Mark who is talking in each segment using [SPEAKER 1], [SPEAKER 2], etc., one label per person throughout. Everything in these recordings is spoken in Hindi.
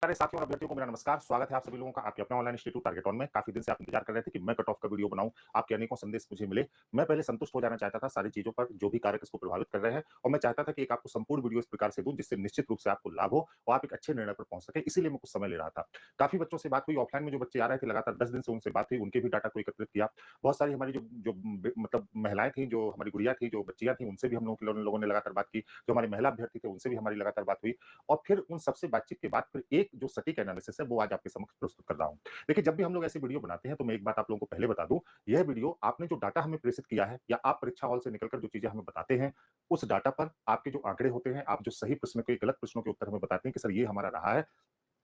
[SPEAKER 1] सारे साथियों और अभ्यर्थियों को मेरा नमस्कार। स्वागत है आप सभी लोगों का आपके अपने ऑनलाइन इंस्टीट्यूट टारगेट ऑन में। काफी दिन से आप इंतजार कर रहे थे कि मैं कट ऑफ का वीडियो बनाऊं, आपके अनेकों संदेश मुझे मिले। मैं पहले संतुष्ट हो जाना चाहता था सारी चीजों पर जो भी कारक इसको प्रभावित कर रहे हैं, और मैं चाहता था कि एक आपको संपूर्ण वीडियो इस प्रकार से दूं जिससे निश्चित रूप से आपको लाभ हो और आप एक अच्छे निर्णय पर पहुंच सके। इसीलिए मैं कुछ समय ले रहा था। काफी बच्चों से बात हुई, ऑफलाइन में जो बच्चे आ रहे थे लगातार 10 दिन से उनसे बात हुई, उनके भी डाटा को एकत्रित किया। बहुत सारी हमारी जो जो मतलब महिलाएं थी, जो हमारी गुड़िया थी, जो बच्चियां थी, उनसे भी हम लोगों ने लगातार बात की। जो हमारे महिला अभ्यर्थी थे उनसे भी हमारी लगातार बात हुई, और फिर उन सबसे बातचीत के बाद फिर एक जो सटीक एनालिसिस है वो आज आपके समक्ष प्रस्तुत कर रहा हूं। देखिए, जब भी हम लोग ऐसी वीडियो बनाते हैं तो मैं एक बात आप लोगों को पहले बता दूं, यह वीडियो आपने जो डाटा हमें प्रेषित किया है या आप परीक्षा हॉल से निकलकर जो चीजें हमें बताते हैं, उस डाटा पर आपके जो आंकड़े होते हैं, आप जो सही प्रश्न के गलत प्रश्नों के उत्तर हमें बताते हैं कि सर ये हमारा रहा है,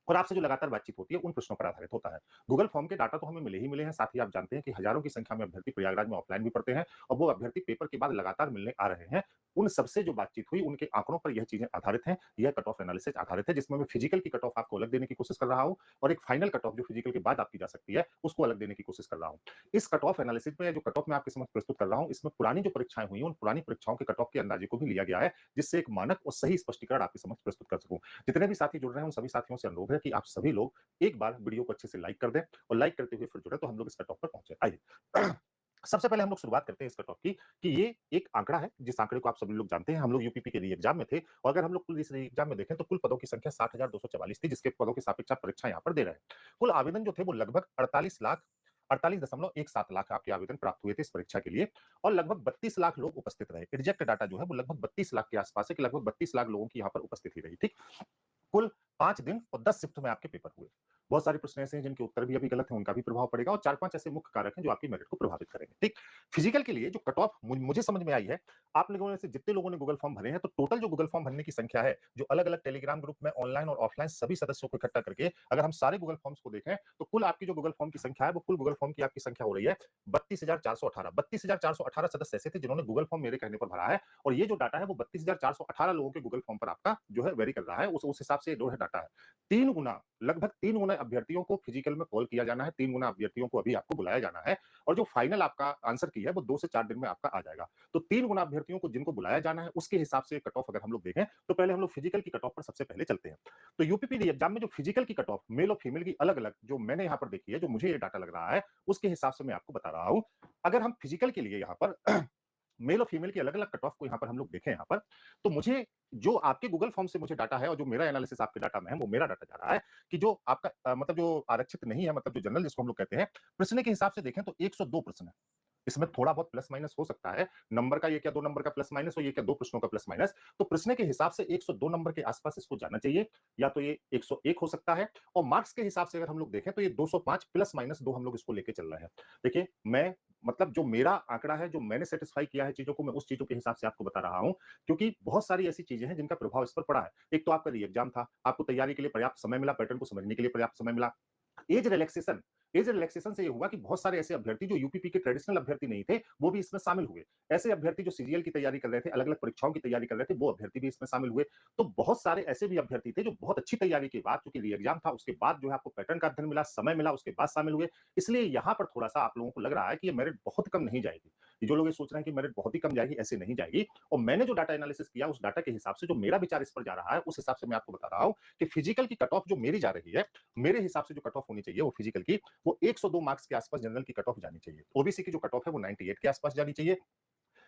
[SPEAKER 1] और आपसे जो लगातार बातचीत होती है उन प्रश्नों पर आधारित होता है। गूगल फॉर्म के डाटा तो हमें मिले ही मिले हैं, साथ ही आप जानते हैं कि हजारों की संख्या में अभ्यर्थी प्रयागराज में ऑफलाइन भी पढ़ते हैं, और वो अभ्यर्थी पेपर के बाद लगातार मिलने आ रहे हैं। उन सबसे जो बातचीत हुई उनके आंकड़ों पर यह चीजें आधारित हैं, यह कट ऑफ एनालिसिस आधारित है, जिसमें मैं फिजिकल की कट ऑफ आपको अलग देने की कोशिश कर रहा हूं, और एक फाइनल कट ऑफ जो फिजिकल के बाद आपकी जा सकती है उसको अलग देने की कोशिश कर रहा हूं। इस कट ऑफ एनालिसिस में जो कट ऑफ मैं आपके समक्ष प्रस्तुत कर रहा हूं, इसमें पुरानी जो परीक्षाएं हुई उन पुरानी परीक्षाओं के कट ऑफ के अंदाजे को भी लिया गया है, जिससे एक मानक और सही स्पष्टीकरण आपके समक्ष प्रस्तुत कर सकूं। जितने भी साथी जुड़ रहे हैं उन सभी साथियों से अनुरोध है कि आप सभी लोग एक बार वीडियो को अच्छे से लाइक कर दें, और लाइक करते हुए फिर जुड़े तो हम लोग इस कट ऑफ पर पहुंचे। आइए सबसे पहले हम लोग शुरुआत करते हैं इस कट ऑफ की, कि ये एक आंकड़ा है जिस आंकड़े को आप सभी लोग जानते हैं। हम लोग यूपीपी के लिए एग्जाम में थे, और अगर हम लोग कुल इस एग्जाम में देखें तो कुल पदों की संख्या 60,244 थी, जिसके पदों के सापेक्ष आप परीक्षा यहाँ पर दे रहे हैं। कुल आवेदन जो थे वो लगभग 48,17 लाख आपके आवेदन प्राप्त हुए थे इस परीक्षा के लिए, और लगभग 32 लाख लोग उपस्थित रहे। एग्जैक्ट डाटा जो है वो लगभग 32 लाख के आसपास है, कि लगभग 32 लाख लोगों की यहाँ पर उपस्थिति रही। ठीक, कुल 5 दिन और 10 शिफ्ट में आपके पेपर हुए। बहुत सारे प्रश्न ऐसे हैं जिनके उत्तर भी अभी गलत हैं, उनका भी प्रभाव पड़ेगा, और 4-5 ऐसे मुख्य कारक हैं जो आपकी मेरिट को प्रभावित करेंगे। ठीक, फिजिकल के लिए जो कट ऑफ मुझे समझ में आई है, आप लोगों में से जितने लोगों ने गूगल फॉर्म भरे हैं, तो टोटल जो गूगल फॉर्म भरने की संख्या है, जो अलग-अलग टेलीग्राम ग्रुप में ऑनलाइन और ऑफलाइन सभी सदस्यों को इकट्ठा करके अगर हम सारे गूगल फॉर्म्स को देखें, तो कुल आपकी जो गूगल फॉर्म की संख्या है, वो कुल गूगल फॉर्म की आपकी संख्या हो रही है 32,418। 32,418 सदस्य ऐसे थे जिन्होंने गूगल फॉर्म मेरे कहने पर भरा है, और ये जो डाटा है वो 32,418 लोगों के गूगल फॉर्म पर आपका जो है वेरी कर रहा है, उस हिसाब से जो है डाटा है। 3 गुना, लगभग 3 गुना अभ्यर्थियों को फिजिकल में कॉल किया जाना है, 3 गुना अभ्यर्थियों को अभी आपको बुलाया जाना है, और जो फाइनल आपका आंसर की है वो 2 से 4 दिन में आपका आ जाएगा। तो 3 गुना अभ्यर्थियों को जिनको बुलाया जाना है उसके हिसाब से कट ऑफ अगर हम लोग देखें, तो पहले हम लोग फिजिकल की कट ऑफ पर सबसे पहले चलते हैं। तो यूपीपीडी एग्जाम में जो फिजिकल की कट ऑफ मेल और फीमेल की अलग-अलग जो मैंने यहाँ पर देखी है, जो मुझे ये डाटा लग रहा है, उसके हिसाब से मैं आपको बता रहा हूं। अगर हम फिजिकल के लिए यहाँ पर मेल और फीमेल की अलग-अलग कट ऑफ को यहाँ पर हम लोग देखें यहाँ पर, तो मुझे जो आपके गूगल फॉर्म से मुझे डाटा है और जो मेरा एनालिसिस आपके डाटा में है, वो मेरा डाटा जा रहा है कि जो आपका मतलब जो आरक्षित नहीं है, मतलब जो जनरल जिसको हम लोग कहते हैं, प्रश्न के हिसाब से देखें तो 102 प्रश्न है। इसमें थोड़ा बहुत प्लस माइनस हो सकता है, नंबर का ये क्या 2 नंबर का प्लस माइनस हो, ये क्या 2 प्रश्नों का प्लस माइनस। तो प्रश्न के हिसाब से 102 नंबर के आसपास इसको जाना चाहिए, या तो ये 101 हो सकता है, और मार्क्स के हिसाब से अगर हम लोग देखें तो ये 205 प्लस माइनस 2 हम लोग इसको लेके चल रहे हैं। देखिए, मैं मतलब जो मेरा आंकड़ा है, जो मैंने सेटिस्फाई किया है चीजों को, मैं उस चीजों के हिसाब से आपको बता रहा हूं, क्योंकि बहुत सारी ऐसी चीजें हैं जिनका प्रभाव इस पर पड़ा है। एक तो आपका री एग्जाम था, आपको तैयारी के लिए पर्याप्त समय मिला, पैटर्न को समझने के लिए पर्याप्त समय मिला। एज रिलैक्सेशन एज रिलैक्सेशन से ये हुआ कि बहुत सारे ऐसे अभ्यर्थी जो यूपीपी के ट्रेडिशनल अभ्यर्थी नहीं थे, वो भी इसमें शामिल हुए। ऐसे अभ्यर्थी जो सीजीएल की तैयारी कर रहे थे, अलग-अलग परीक्षाओं की तैयारी कर रहे थे, वो अभ्यर्थी भी इसमें शामिल हुए। तो बहुत सारे ऐसे भी अभ्यर्थी थे जो बहुत अच्छी तैयारी के बाद, क्योंकि री एग्जाम था, उसके बाद जो है आपको पैटर्न का अध्ययन मिला, समय मिला, उसके बाद शामिल हुए। इसलिए यहाँ पर थोड़ा-सा आप लोगों को लग रहा है कि ये मेरिट बहुत कम नहीं जाएगी। ये जो लोग ये सोच रहे हैं कि मेरिट बहुत ही कम जाएगी, ऐसे नहीं जाएगी। और मैंने जो डाटा एनालिसिस किया, उस डाटा के हिसाब से जो मेरा विचार इस पर जा रहा है, उस हिसाब से मैं आपको बता रहा हूँ कि फिजिकल की कट ऑफ जो मेरी जा रही है, मेरे हिसाब से जो कट ऑफ होनी चाहिए वो फिजिकल की, वो 102 मार्क्स के आसपास जनरल की कट ऑफ जानी चाहिए। ओबीसी की जो कट ऑफ है वो 98 के आसपास जानी चाहिए।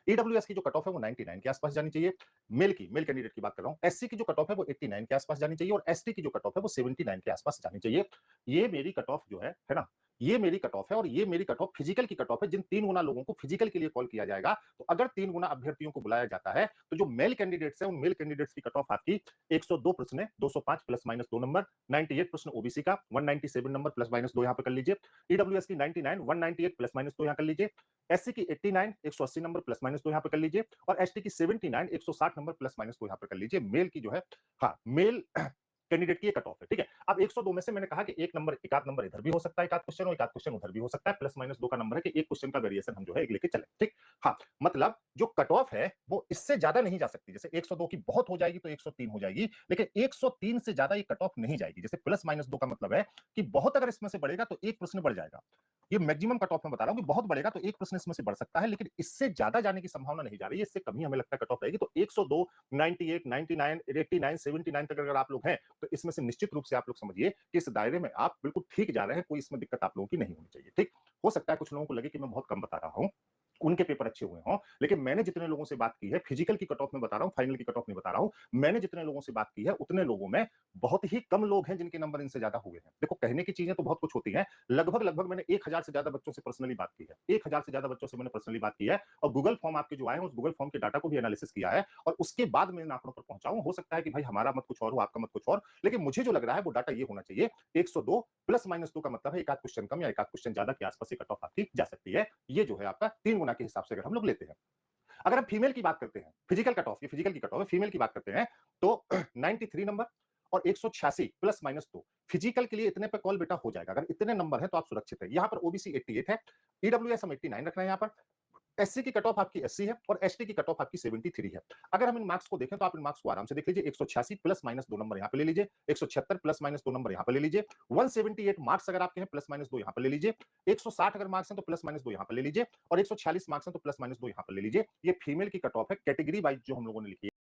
[SPEAKER 1] ईडब्ल्यूएस की जो कट ऑफ है वो 99 के आसपास जानी चाहिए। मेल कैंडिडेट की बात कर रहा हूं। एससी की जो कट ऑफ है वो 89 के आसपास जानी चाहिए, और एसटी की जो कट ऑफ है वो 79 के आसपास जानी चाहिए। ये मेरी कट ऑफ जो है ना, ये मेरी कट ऑफ है, और ये मेरी कट ऑफ फिजिकल की कट ऑफ है। जिन 3 गुना लोगों को फिजिकल के लिए कॉल किया जाएगा, तो अगर 3 गुना अभ्यर्थियों को बुलाया जाता है, तो जो मेल कैंडिडेट्स है, उन मेल कैंडिडेट्स की कट ऑफ आपकी 102 प्रश्न है, 205 प्लस माइनस 2 नंबर, 98 प्रश्न ओबीसी का, 197 नंबर प्लस माइनस 2 यहां पर कर लीजिए। ईडब्ल्यूएस की 99, 198 प्लस माइनस 2 यहां कर लीजिए। एससी की 89, 180 नंबर प्लस माइनस 2 यहां पर कर लीजिए, और एसटी की 79, 160 नंबर प्लस माइनस 2 यहां पर कर लीजिए। मेल की जो है, हाँ, मेल कैंडिडेट की कट ऑफ है। ठीक है, अब 102 में से मैंने कहा कि एक नंबर, एक आध नंबर इधर भी हो सकता है, एक आध क्वेश्चन, और एक आध क्वेश्चन उधर भी हो सकता है। प्लस माइनस 2 का नंबर है कि एक क्वेश्चन का वेरिएशन हम जो है एक लेके चले। ठीक, हाँ, मतलब जो कट ऑफ है वो इससे ज्यादा नहीं जा सकती। जैसे 102 की बहुत हो जाएगी तो 103 हो जाएगी, लेकिन 103 से ज्यादा ये कट ऑफ नहीं जाएगी। जैसे प्लस माइनस 2 का मतलब है कि बहुत अगर इसमें से बढ़ेगा तो एक प्रश्न बढ़ जाएगा, ये मैक्सिमम कट ऑफ मैं बता रहा हूँ कि बहुत बढ़ेगा तो एक प्रश्न इसमें से बढ़ सकता है, लेकिन इससे ज्यादा जाने की संभावना नहीं जा रही है, इससे कम ही हमें लगता है कट ऑफ रहेगी। तो 102, 98, 99, 89, 79 तक अगर आप लोग हैं, तो इसमें से निश्चित रूप से आप लोग समझिए कि इस दायरे में आप बिल्कुल ठीक जा रहे हैं, कोई इसमें दिक्कत आप लोगों की नहीं होनी चाहिए, ठीक? हो सकता है कुछ लोगों को लगे कि मैं बहुत कम बता रहा हूँ, उनके पेपर अच्छे हुए हों, लेकिन मैंने जितने लोगों से बात की है, फिजिकल की कट ऑफ मैं बता रहा हूँ, फाइनल की कट ऑफ नहीं बता रहा हूँ। मैंने जितने लोगों से बात की है, उतने लोगों में बहुत ही कम लोग हैं जिनके नंबर इनसे ज्यादा हुए हैं। देखो, कहने की चीजें तो बहुत कुछ होती हैं, लगभग मैंने 1000 से ज्यादा बच्चों से पर्सनली बात की है, 1000 से ज्यादा बच्चों से मैंने पर्सनली बात की है, और गूगल फॉर्म आपके जो आए हैं, उस गूगल फॉर्म के डाटा को भी एनालिसिस किया है, और उसके बाद मैं इन आंकड़ों पर पहुंचा हूं। हो सकता है कि भाई हमारा मत कुछ और हो, आपका मत कुछ और, लेकिन मुझे जो लग रहा है वो डाटा ये होना चाहिए। 102 प्लस माइनस 2 का मतलब है एक आध क्वेश्चन कम या एक आध क्वेश्चन ज्यादा के आसपास कट ऑफ आपकी जा सकती है। ये जो है आपका 3 गुना के हिसाब से अगर हम लोग लेते हैं। अगर हम फीमेल की बात करते हैं, फिजिकल कट ऑफ, ये फिजिकल की कट ऑफ है, फीमेल की बात करते हैं, तो 93 नंबर और 186 प्लस माइनस 2। फिजिकल के लिए इतने पे कॉल बेटा हो जाएगा। अगर इतने नंबर हैं तो आप सुरक्षित हैं। यहां पर ओबीसी 88 है, ईडब्ल्यूएस हम 89 रख रहे हैं यहां पर। एससी की कट ऑफ आपकी 80 है और एसटी की कट ऑफ आपकी 73 है। अगर हम इन मार्क्स को देखें तो आप इन मार्क्स को आराम से देख लीजिए। 186 प्लस माइनस 2 नंबर यहां पे ले लीजिए, 176 प्लस माइनस 2 नंबर यहां पे ले लीजिए, 178 मार्क्स अगर आपके हैं प्लस माइनस 2 यहां पे ले लीजिए, 160 अगर मार्क्स हैं तो प्लस माइनस 2 यहां पे ले लीजिए, और 146 मार्क्स हैं तो प्लस माइनस 2 यहां पे ले लीजिए। ये फीमेल की कट ऑफ है, कैटेगरी वाइज जो हम लोगों ने लिखी है।